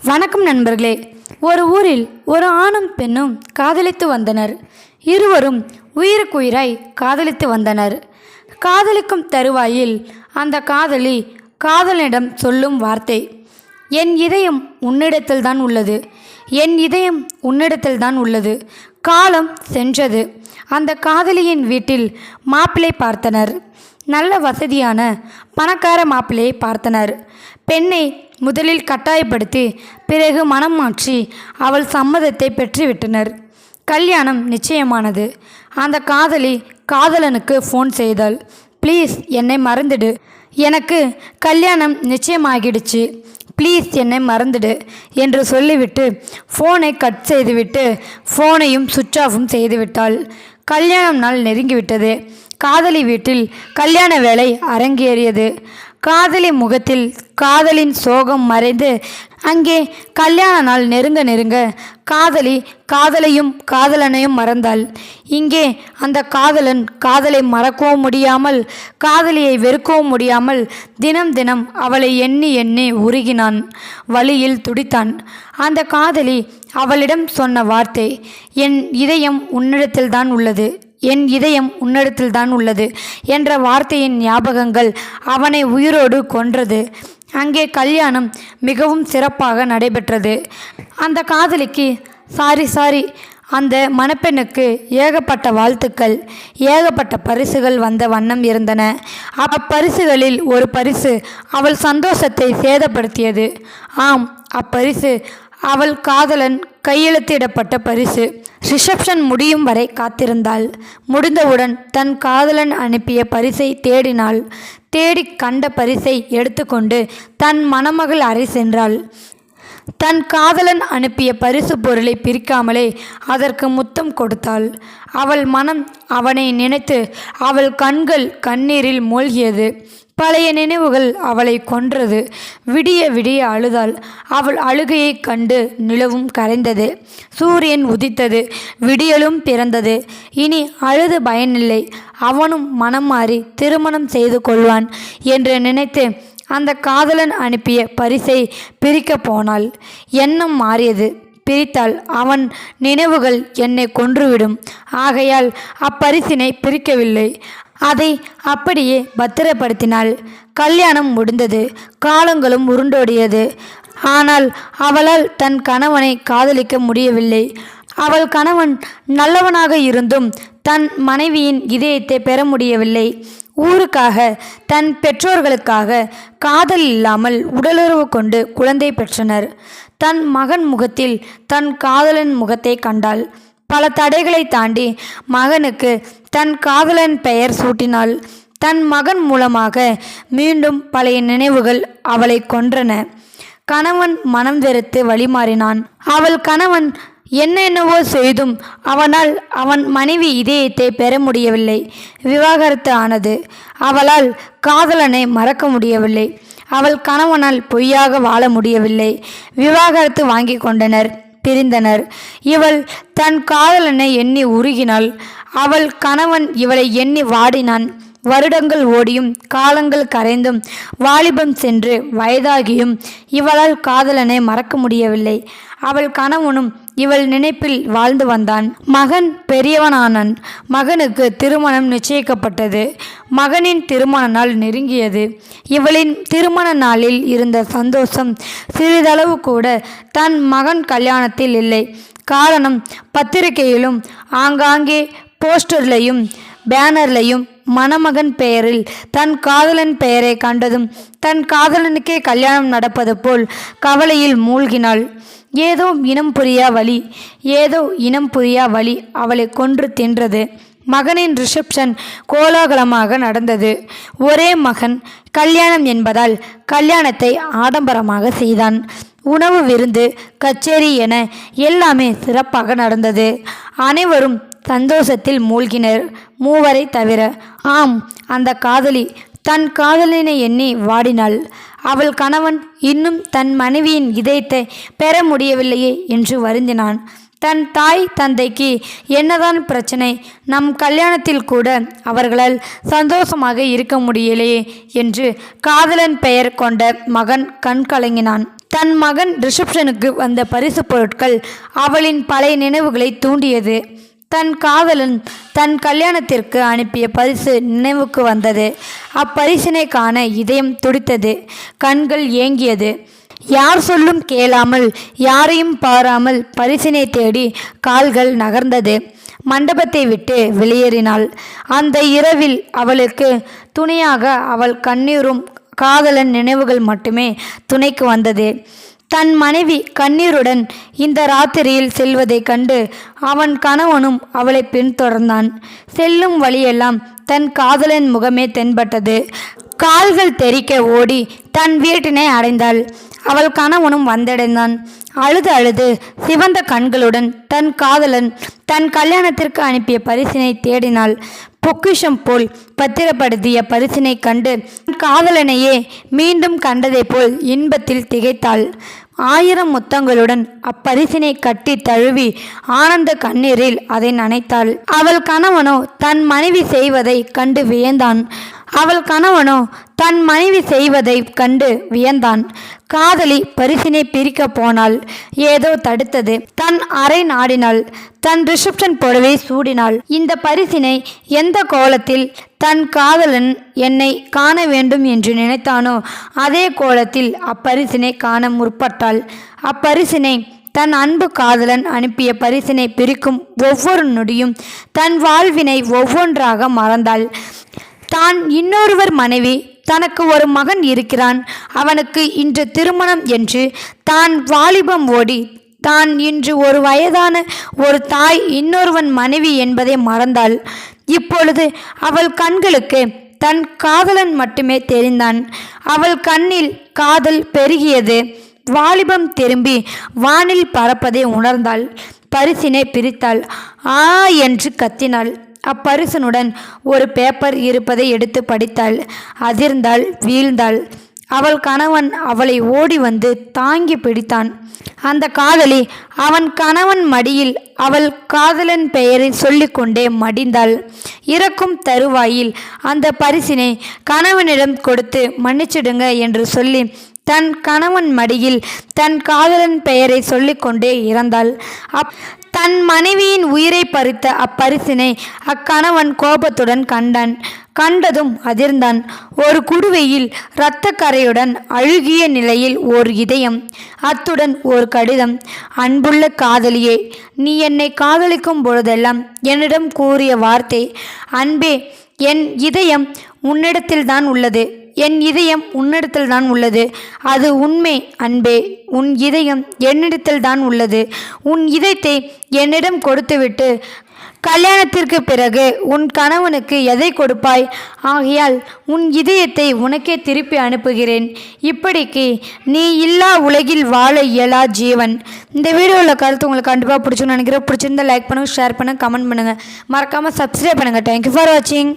வணக்கம் நண்பர்களே. ஒரு ஊரில் ஒரு ஆணும் பெண்ணும் காதலித்து வந்தனர். இருவரும் உயிருக்குயிராய் காதலித்து வந்தனர். காதலிக்கும் தருவாயில் அந்த காதலி காதலனிடம் சொல்லும் வார்த்தை, என் இதயம் உன்னிடத்தில்தான் உள்ளது, என் இதயம் உன்னிடத்தில்தான் உள்ளது. காலம் சென்றது. அந்த காதலியின் வீட்டில் மாப்பிள்ளை பார்த்தனர். நல்ல வசதியான பணக்கார மாப்பிள்ளையை பார்த்தனர். பெண்ணை முதலில் கட்டாயப்படுத்தி பிறகு மனம் மாற்றி அவள் சம்மதத்தை பெற்றுவிட்டனர். கல்யாணம் நிச்சயமானது. அந்த காதலி காதலனுக்கு ஃபோன் செய்தாள். ப்ளீஸ் என்னை மறந்துடு, எனக்கு கல்யாணம் நிச்சயமாகிடுச்சு, ப்ளீஸ் என்னை மறந்துடு என்று சொல்லிவிட்டு ஃபோனை கட் செய்துவிட்டு ஃபோனையும் சுவிட்ச் ஆஃபும் செய்துவிட்டாள். கல்யாணம் நாள் நெருங்கிவிட்டது. காதலி வீட்டில் கல்யாண வேலை அரங்கேறியது. காதலி முகத்தில் காதலின் சோகம் மறைந்து அங்கே கல்யாண நாள் நெருங்க நெருங்க காதலி காதலையும் காதலனையும் மறந்தாள். இங்கே அந்த காதலன் காதலை மறக்கவும் முடியாமல் காதலியை வெறுக்கவும் முடியாமல் தினம் தினம் அவளை எண்ணி எண்ணி உருகினான், வலியில் துடித்தான். அந்த காதலி அவளிடம் சொன்ன வார்த்தை, என் இதயம் உன்னிடத்தில்தான் உள்ளது, என் இதயம் உன்னிடத்தில்தான் உள்ளது என்ற வார்த்தையின் ஞாபகங்கள் அவனை உயிரோடு கொன்றது. அங்கே கல்யாணம் மிகவும் சிறப்பாக நடைபெற்றது. அந்த காதலிக்கு சாரி அந்த மணப்பெண்ணுக்கு ஏகப்பட்ட வாழ்த்துக்கள், ஏகப்பட்ட பரிசுகள் வந்த வண்ணம் இருந்தன. அப்பரிசுகளில் ஒரு பரிசு அவள் சந்தோஷத்தை சேதப்படுத்தியது. ஆம், அப்பரிசு அவள் காதலன் கையெழுத்திடப்பட்ட பரிசு. ரிசப்ஷன் முடியும் வரை காத்திருந்தாள். முடிந்தவுடன் தன் காதலன் அனுப்பிய பரிசை தேடினாள். தேடி கண்ட பரிசை எடுத்துக்கொண்டு தன் மணமகள் அறை சென்றாள். தன் காதலன் அனுப்பிய பரிசு பொருளை பிரிக்காமலே அதற்கு முத்தம் கொடுத்தாள். அவள் மனம் அவனை நினைத்து அவள் கண்கள் கண்ணீரில் மூழ்கியது. பழைய நினைவுகள் அவளை கொன்றது. விடிய விடிய அழுதாள். அவள் அழுகையை கண்டு நிலவும் கரைந்தது, சூரியன் உதித்தது, விடியலும் பிறந்தது. இனி அழுது பயனில்லை, அவனும் மனம் மாறி திருமணம் செய்து கொள்வான் என்று நினைத்து அந்த காதலன் அனுப்பிய பரிசை பிரிக்க போனாள். எண்ணம் மாறியது. பிரித்தால் அவன் நினைவுகள் என்னை கொன்றுவிடும். ஆகையால் அப்பரிசினை பிரிக்கவில்லை. அதை அப்படியே பத்திரப்படுத்தினாள். கல்யாணம் முடிந்தது. காலங்களும் உருண்டோடியது. ஆனால் அவளால் தன் கணவனை காதலிக்க முடியவில்லை. அவள் கணவன் நல்லவனாக இருந்தும் தன் மனைவியின் இதயத்தை பெற முடியவில்லை. ஊருக்காக, தன் பெற்றோர்களுக்காக காதல் இல்லாமல் உடலுறவு கொண்டு குழந்தை பெற்றனர். தன் மகன் முகத்தில் தன் காதலன் முகத்தை கண்டாள். பல தடைகளை தாண்டி மகனுக்கு தன் காதலன் பெயர் சூட்டினாள். தன் மகன் மூலமாக மீண்டும் பழைய நினைவுகள் அவளை கொன்றன. கணவன் மனம் வெறுத்து வழிமாறினான். அவள் கணவன் என்னென்னவோ செய்தும் அவனால் அவன் மனைவி இதயத்தை பெற முடியவில்லை. விவாகரத்து ஆனது. அவளால் காதலனை மறக்க முடியவில்லை. அவள் கணவனால் பொய்யாக வாழ முடியவில்லை. விவாகரத்து வாங்கி கொண்டனர், பிரிந்தனர். இவள் தன் காதலனை எண்ணி உருகினாள். அவள் கணவன் இவளை எண்ணி வாடினான். வருடங்கள் ஓடியும் காலங்கள் கரைந்தும் வாலிபம் சென்று வயதாகியும் இவளால் காதலனை மறக்க முடியவில்லை. அவள் கணவனும் இவள் நினைப்பில் வாழ்ந்து வந்தான். மகன் பெரியவனானான். மகனுக்கு திருமணம் நிச்சயிக்கப்பட்டது. மகனின் திருமண நாள் நெருங்கியது. இவளின் திருமண நாளில் இருந்த சந்தோஷம் சிறிதளவு கூட தன் மகன் கல்யாணத்தில் இல்லை. காரணம், பத்திரிகையிலும் ஆங்காங்கே போஸ்டர்லையும் பேனர்லையும் மணமகன் பெயரில் தன் காதலன் பெயரை கண்டதும் தன் காதலனுக்கே கல்யாணம் நடப்பது போல் கவலையில் மூழ்கினாள். ஏதோ இனம் புரியா வலி, ஏதோ இனம் புரியா வலி அவளை கொன்று தின்றது. மகனின் ரிசப்ஷன் கோலாகலமாக நடந்தது. ஒரே மகன், கல்யாணம் என்பதால் கல்யாணத்தை ஆடம்பரமாக செய்தான். உணவு, விருந்து, கச்சேரி என எல்லாமே சிறப்பாக நடந்தது. அனைவரும் சந்தோஷத்தில் மூழ்கினர், மூவரை தவிர. ஆம், அந்த காதலி தன் காதலினை எண்ணி வாடினாள். அவள் கணவன் இன்னும் தன் மனைவியின் இதயத்தை பெற முடியவில்லையே என்று வருந்தினான். தன் தாய் தந்தைக்கு என்னதான் பிரச்சனை, நம் கல்யாணத்தில் கூட அவர்களால் சந்தோஷமாக இருக்க முடியலையே என்று காதலன் பெயர் கொண்ட மகன் கண் கலங்கினான். தன் மகன் ரிசப்ஷனுக்கு வந்த பரிசு பொருட்கள் அவளின் பழைய நினைவுகளை தூண்டியது. தன் காதலன் தன் கல்யாணத்திற்கு அனுப்பிய பரிசு நினைவுக்கு வந்தது. அப்பரிசினை காண இதயம் துடித்தது, கண்கள் ஏங்கியது. யார் சொல்லும் கேளாமல், யாரையும் பாராமல் பரிசினை தேடி கால்கள் நகர்ந்தது. மண்டபத்தை விட்டு வெளியேறினாள். அந்த இரவில் அவளுக்கு துணையாக அவள் கண்ணீரும் காதலன் நினைவுகள் மட்டுமே துணைக்கு வந்தது. தன் மனைவி கண்ணீருடன் இந்த ராத்திரியில் செல்வதைக் கண்டு அவன் கணவனும் அவளை பின்தொடர்ந்தான். செல்லும் வழியெல்லாம் தன் காதலன் முகமே தென்பட்டது. கால்கள் தெறிக்க ஓடி தன் வீட்டினை அடைந்தாள். அவள் கணவனும் வந்தடைந்தான். அழுது அழுது சிவந்த கண்களுடன் தன் காதலன் தன் கல்யாணத்திற்கு அனுப்பிய பரிசினை தேடினாள். பொக்கிஷம் போல் பத்திரப்படுத்திய பரிசினை கண்டு காதலனையே மீண்டும் கண்டதை போல் இன்பத்தில் திகைத்தாள். 1000 முத்தங்களுடன் அப்பரிசினை கட்டி தழுவி ஆனந்த கண்ணீரில் அதை நனைத்தாள். அவள் கணவனோ தன் மனைவி செய்வதை கண்டு வியந்தான். காதலி பரிசினை பிரிக்க போனாள். ஏதோ தடுத்தது. தன் அறை நாடினாள். தன் ரிசப்ஷன் புடவை சூடினாள். இந்த பரிசினை எந்த கோலத்தில் தன் காதலன் என்னை காண வேண்டும் என்று நினைத்தானோ அதே கோலத்தில் அப்பரிசினை காண முற்பட்டாள். அப்பரிசினை தன் அன்பு காதலன் அனுப்பிய பரிசினை பிரிக்கும் ஒவ்வொரு நொடியும் தன் வாழ்வினை ஒவ்வொன்றாக மறந்தாள். தான் இன்னொருவர் மனைவி, தனக்கு ஒரு மகன் இருக்கிறான், அவனுக்கு இன்று திருமணம் என்று தான் வாலிபம் ஓடி தான் இன்று ஒரு வயதான ஒரு தாய் இன்னொருவன் மனைவி என்பதை மறந்தாள். இப்பொழுது அவள் கண்களுக்கு தன் காதலன் மட்டுமே தெரிந்தான். அவள் கண்ணில் காதல் பெருகியது. வாலிபம் திரும்பி வானில் பறப்பதை உணர்ந்தாள். பரிசினை பிரித்தாள். ஆ என்று கத்தினாள். அப்பரிசனுடன் ஒரு பேப்பர் இருப்பதை எடுத்து படித்தாள். அதிர்ந்தாள், வீழ்ந்தாள். அவள் கணவன் அவளை ஓடி வந்து தாங்கி பிடித்தான். அந்த காதலி அவன் கணவன் மடியில் அவள் காதலன் பெயரை சொல்லிக்கொண்டே மடிந்தாள். இறக்கும் தருவாயில் அந்த பரிசினை கணவனிடம் கொடுத்து மன்னிச்சிடுங்க என்று சொல்லி தன் கணவன் மடியில் தன் காதலன் பெயரை சொல்லிக்கொண்டே இறந்தாள். தன் மனைவியின் உயிரை பறித்த அப்பரிசினை அக்கணவன் கோபத்துடன் கண்டான். கண்டதும் அதிர்ந்தான். ஒரு குடுவையில் இரத்த கரையுடன் அழுகிய நிலையில் ஓர் இதயம், அத்துடன் ஒரு கடிதம். அன்புள்ள காதலியே, நீ என்னை காதலிக்கும் பொழுதெல்லாம் என்னிடம் கூறிய வார்த்தை, அன்பே, என் இதயம் உன்னிடத்தில்தான் உள்ளது, என் இதயம் உன்னிடத்தில்தான் உள்ளது. அது உண்மை அன்பே, உன் இதயம் என்னிடத்தில்தான் உள்ளது. உன் இதயத்தை என்னிடம் கொடுத்துவிட்டு கல்யாணத்திற்கு பிறகு உன் கணவனுக்கு எதை கொடுப்பாய்? ஆகையால் உன் இதயத்தை உனக்கே திருப்பி அனுப்புகிறேன். இப்படிக்கு நீ இல்லா உலகில் வாழ இயலா ஜீவன். இந்த வீடியோவில் கருத்து உங்களுக்கு கண்டிப்பாக பிடிச்சுன்னு நினைக்கிறேன். பிடிச்சிருந்தா லைக் பண்ணுங்கள், ஷேர் பண்ணுங்கள், கமெண்ட் பண்ணுங்கள், மறக்காமல் சப்ஸ்கிரைப் பண்ணுங்கள். தேங்க்யூ ஃபார் வாட்சிங்.